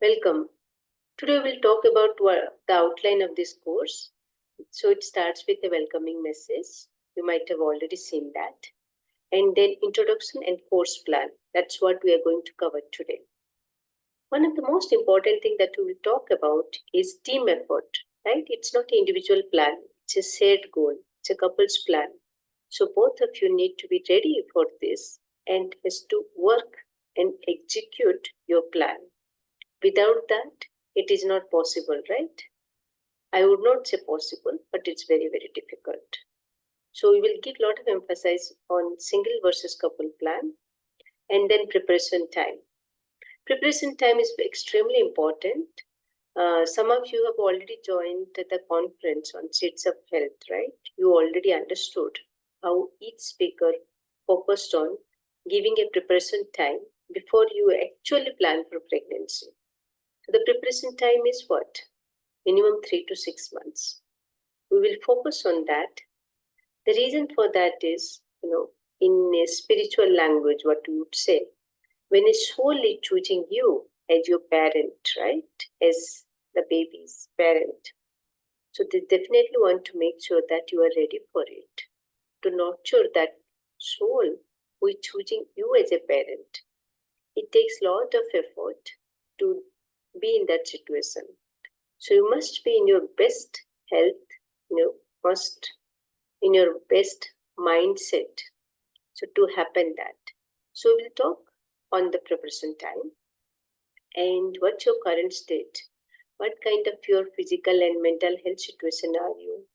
Welcome. Today we'll talk about the outline of this course. So it starts with a welcoming message. You might have already seen that. And then introduction and course plan. That's what we are going to cover today. One of the most important things that we will talk about is team effort, right? It's not an individual plan. It's a shared goal. It's a couple's plan. So both of you need to be ready for this and has to work and execute your plan. Without that, it is not possible, right? I would not say possible, but it's very, very difficult. So we will give a lot of emphasis on single versus couple plan and then preparation time. Preparation time is extremely important. Some of you have already joined the conference on Seeds of Health, right? You already understood how each speaker focused on giving a preparation time before you actually plan for pregnancy. So the preparation time is what? Minimum 3 to 6 months. We will focus on that. The reason for that is, in a spiritual language, what we would say, when it's solely choosing you as your parent, right? As the baby's parent. So they definitely want to make sure that you are ready for it. To nurture that soul who is choosing you as a parent. It takes a lot of effort to be in that situation. So you must be in your best health, must in your best mindset. So to happen that. So we'll talk on the preparation time and what's your current state. What kind of your physical and mental health situation are you?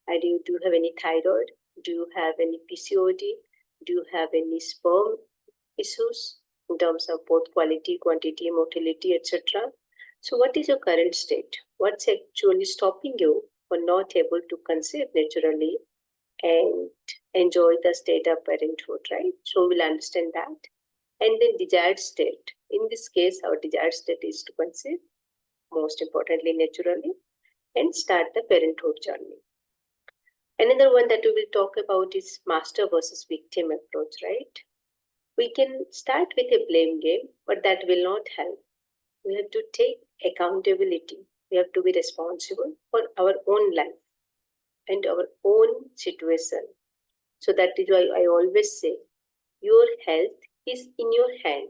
Do you have any thyroid? Do you have any PCOD? Do you have any sperm issues in terms of both quality, quantity, motility, etc.? So what is your current state? What's actually stopping you for not able to conceive naturally and enjoy the state of parenthood, right? So we'll understand that. And then desired state. In this case, our desired state is to conceive, most importantly naturally, and start the parenthood journey. Another one that we will talk about is master versus victim approach, right? We can start with a blame game, but that will not help. We have to take accountability. We have to be responsible for our own life and our own situation. So that is why I always say, your health is in your hand,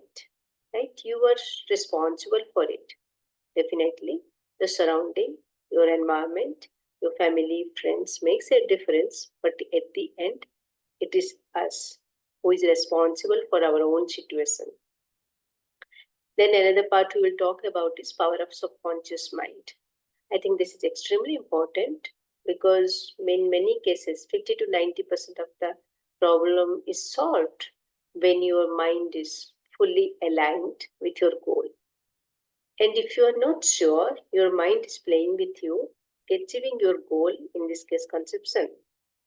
right? You are responsible for it. Definitely, the surrounding, your environment, your family, friends makes a difference, but at the end, it is us who is responsible for our own situation. Then another part we will talk about is power of subconscious mind. I think this is extremely important because in many cases, 50 to 90% of the problem is solved when your mind is fully aligned with your goal. And if you are not sure, your mind is playing with you, achieving your goal, in this case conception,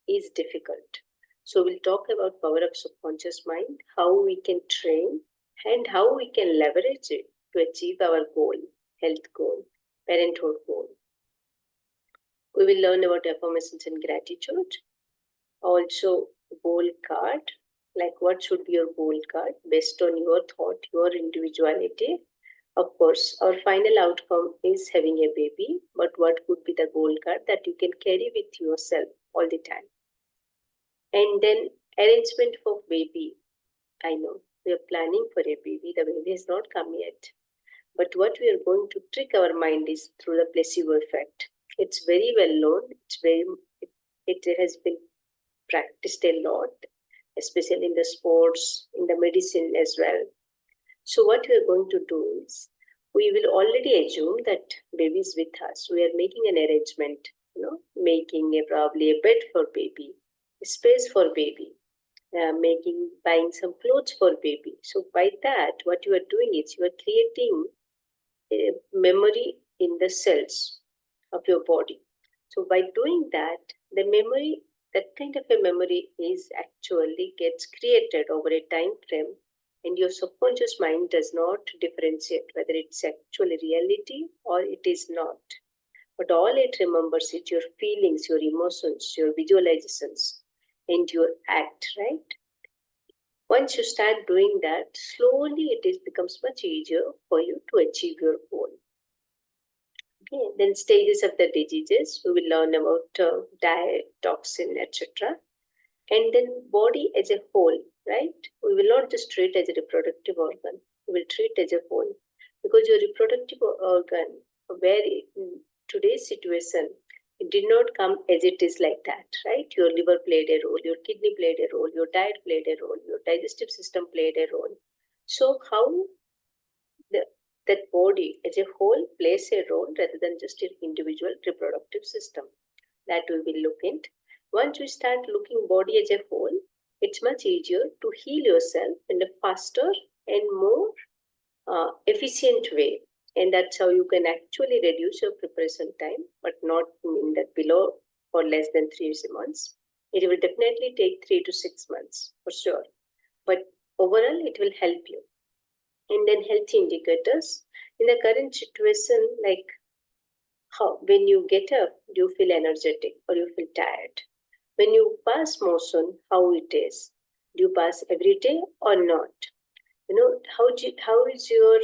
is difficult. So we'll talk about power of subconscious mind, how we can train and how we can leverage it to achieve our goal, health goal, parenthood goal. We will learn about affirmations and gratitude. Also, goal card, like what should be your goal card based on your thought, your individuality. Of course, our final outcome is having a baby, but what could be the goal card that you can carry with yourself all the time? And then arrangement for baby. I know we are planning for a baby, the baby has not come yet. But what we are going to trick our mind is through the placebo effect. It's very well known, it has been practiced a lot, especially in the sports, in the medicine as well. So what we are going to do is, we will already assume that baby is with us. We are making an arrangement, making probably a bed for baby, a space for baby, buying some clothes for baby. So by that, what you are doing is you are creating a memory in the cells of your body. So by doing that, the memory, that kind of a memory is actually gets created over a time frame, and your subconscious mind does not differentiate whether it's actually reality or it is not. But all it remembers is your feelings, your emotions, your visualizations, and your act, right? Once you start doing that, slowly becomes much easier for you to achieve your goal. Okay, then stages of the diseases, we will learn about diet, toxin, etc. And then body as a whole, right? We will not just treat as a reproductive organ, we will treat as a whole. Because your reproductive organ, where in today's situation, it did not come as it is like that, right? Your liver played a role, your kidney played a role, your diet played a role, your digestive system played a role. So how that body as a whole plays a role rather than just an individual reproductive system. That we will look into. Once you start looking body as a whole, it's much easier to heal yourself in a faster and more efficient way. And that's how you can actually reduce your preparation time, but not in that below or less than 3 months. It will definitely take 3 to 6 months for sure. But overall, it will help you. And then health indicators. In the current situation, like how when you get up, do you feel energetic or you feel tired? When you pass motion, how it is? Do you pass every day or not? How is your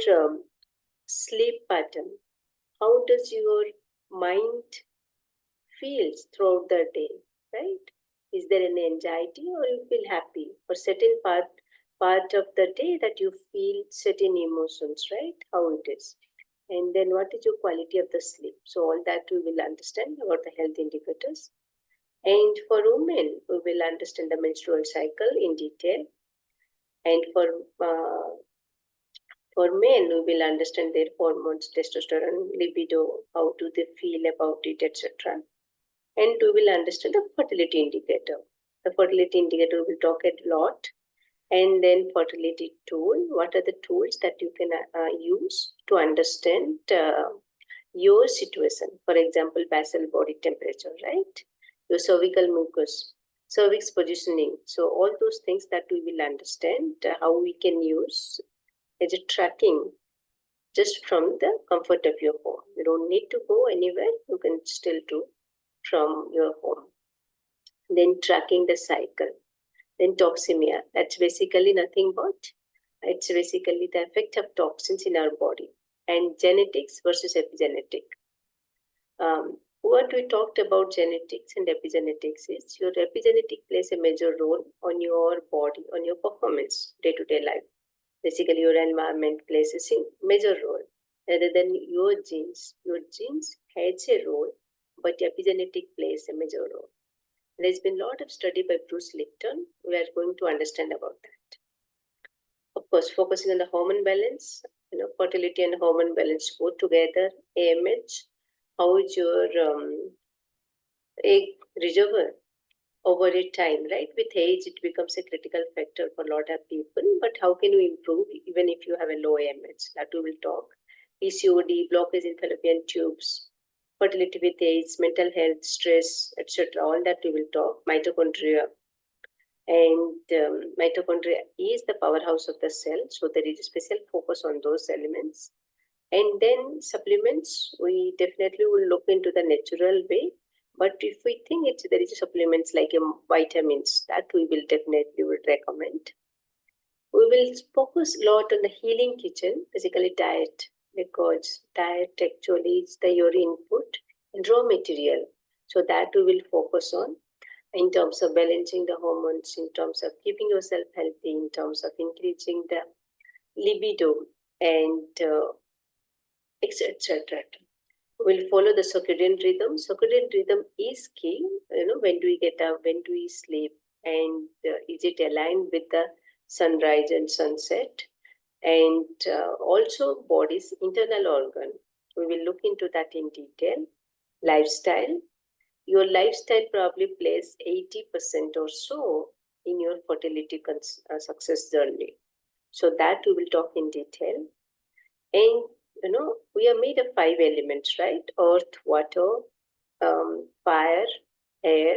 sleep pattern? How does your mind feels throughout the day, right? Is there any anxiety or you feel happy? Or certain part of the day that you feel certain emotions, right? How it is. And then what is your quality of the sleep? So all that we will understand about the health indicators. And for women, we will understand the menstrual cycle in detail. And for men, we will understand their hormones, testosterone, libido, how do they feel about it, etc. And we will understand the fertility indicator. The fertility indicator we will talk a lot. And then fertility tool, what are the tools that you can use to understand your situation? For example, basal body temperature, right? Your cervical mucus, cervix positioning. So all those things that we will understand how we can use as a tracking just from the comfort of your home. You don't need to go anywhere. You can still do from your home. Then tracking the cycle. Then toxemia. That's basically nothing but it's basically the effect of toxins in our body. And genetics versus epigenetic. What we talked about genetics and epigenetics is your epigenetic plays a major role on your body, on your performance, day-to-day life. Basically, your environment plays a major role rather than your genes. Your genes has a role, but epigenetic plays a major role. There's been a lot of study by Bruce Lipton. We are going to understand about that. Of course, focusing on the hormone balance, fertility and hormone balance go together. AMH, how is your egg reservoir over a time, right? With age, it becomes a critical factor for a lot of people. But how can you improve even if you have a low AMH? That we will talk. PCOD, blockage in fallopian tubes, fertility with age, mental health, stress, etc. All that we will talk. Mitochondria. And mitochondria is the powerhouse of the cell. So there is a special focus on those elements. And then supplements, we definitely will look into the natural way. But if we think there is supplements like vitamins, that we will definitely would recommend. We will focus a lot on the healing kitchen, basically diet, because diet actually is your input and raw material. So that we will focus on in terms of balancing the hormones, in terms of keeping yourself healthy, in terms of increasing the libido and etc. We'll follow the circadian rhythm. Circadian rhythm is key. When do we get up? When do we sleep? And is it aligned with the sunrise and sunset? And also body's internal organ. We will look into that in detail. Lifestyle. Your lifestyle probably plays 80% or so in your fertility success journey. So that we will talk in detail. And we are made of 5 elements, right? Earth, water, fire, air,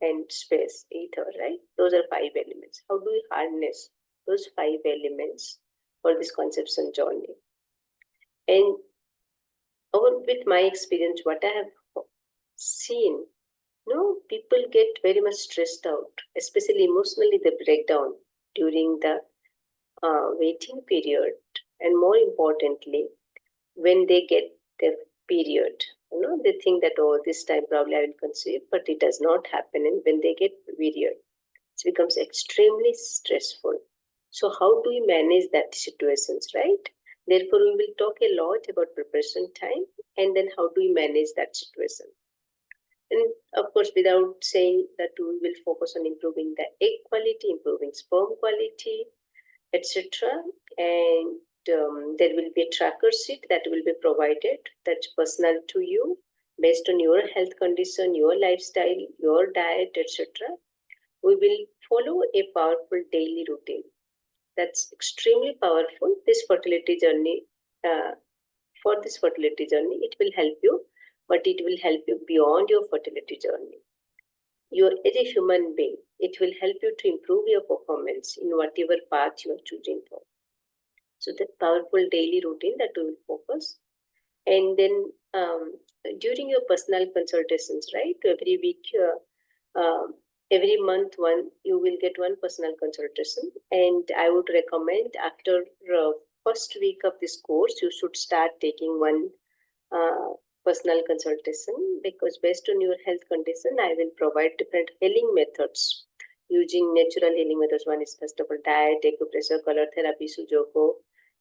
and space, ether, right? Those are 5 elements. How do we harness those 5 elements for this conception journey? And with my experience, what I have seen, people get very much stressed out, especially emotionally, they break down during the waiting period. And more importantly, when they get their period. They think that, oh, this time probably I will conceive, but it does not happen. And when they get period, it becomes extremely stressful. So how do we manage that situations, right? Therefore, we will talk a lot about preparation time and then how do we manage that situation. And of course, without saying that we will focus on improving the egg quality, improving sperm quality, etc. And there will be a tracker sheet that will be provided that's personal to you based on your health condition, your lifestyle, your diet, etc. We will follow a powerful daily routine that's extremely powerful. This fertility journey, for this fertility journey, it will help you, but it will help you beyond your fertility journey. You as a human being, it will help you to improve your performance in whatever path you are choosing for. So that powerful daily routine that we will focus. And then during your personal consultations, right? Every week, every month, you will get one personal consultation. And I would recommend after first week of this course, you should start taking one personal consultation, because based on your health condition, I will provide different healing methods using natural healing methods. One is first of all diet, acupressure, color therapy, sujoko,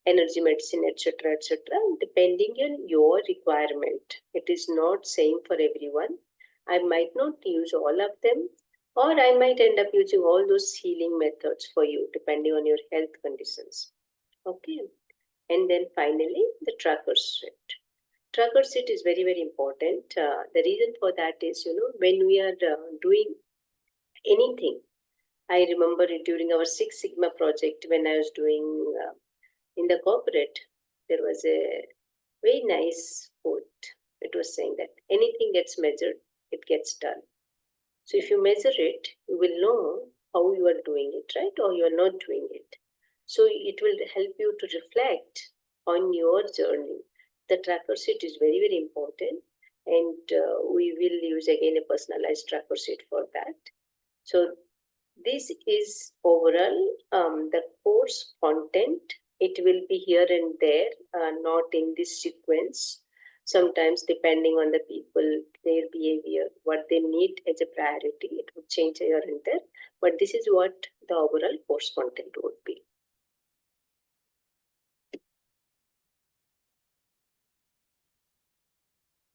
energy medicine, etc., etc. Depending on your requirement, it is not same for everyone. I might not use all of them, or I might end up using all those healing methods for you depending on your health conditions. Okay, and then finally the tracker sheet. Tracker sheet is very, very important. The reason for that is, when we are doing anything, I remember it during our Six Sigma project when I was doing in the corporate, there was a very nice quote. It was saying that anything gets measured, it gets done. So if you measure it, you will know how you are doing it, right? Or you are not doing it. So it will help you to reflect on your journey. The tracker sheet is very, very important. And we will use again a personalized tracker sheet for that. So this is overall the course content. It will be here and there, not in this sequence. Sometimes depending on the people, their behavior, what they need as a priority, it would change here and there. But this is what the overall course content would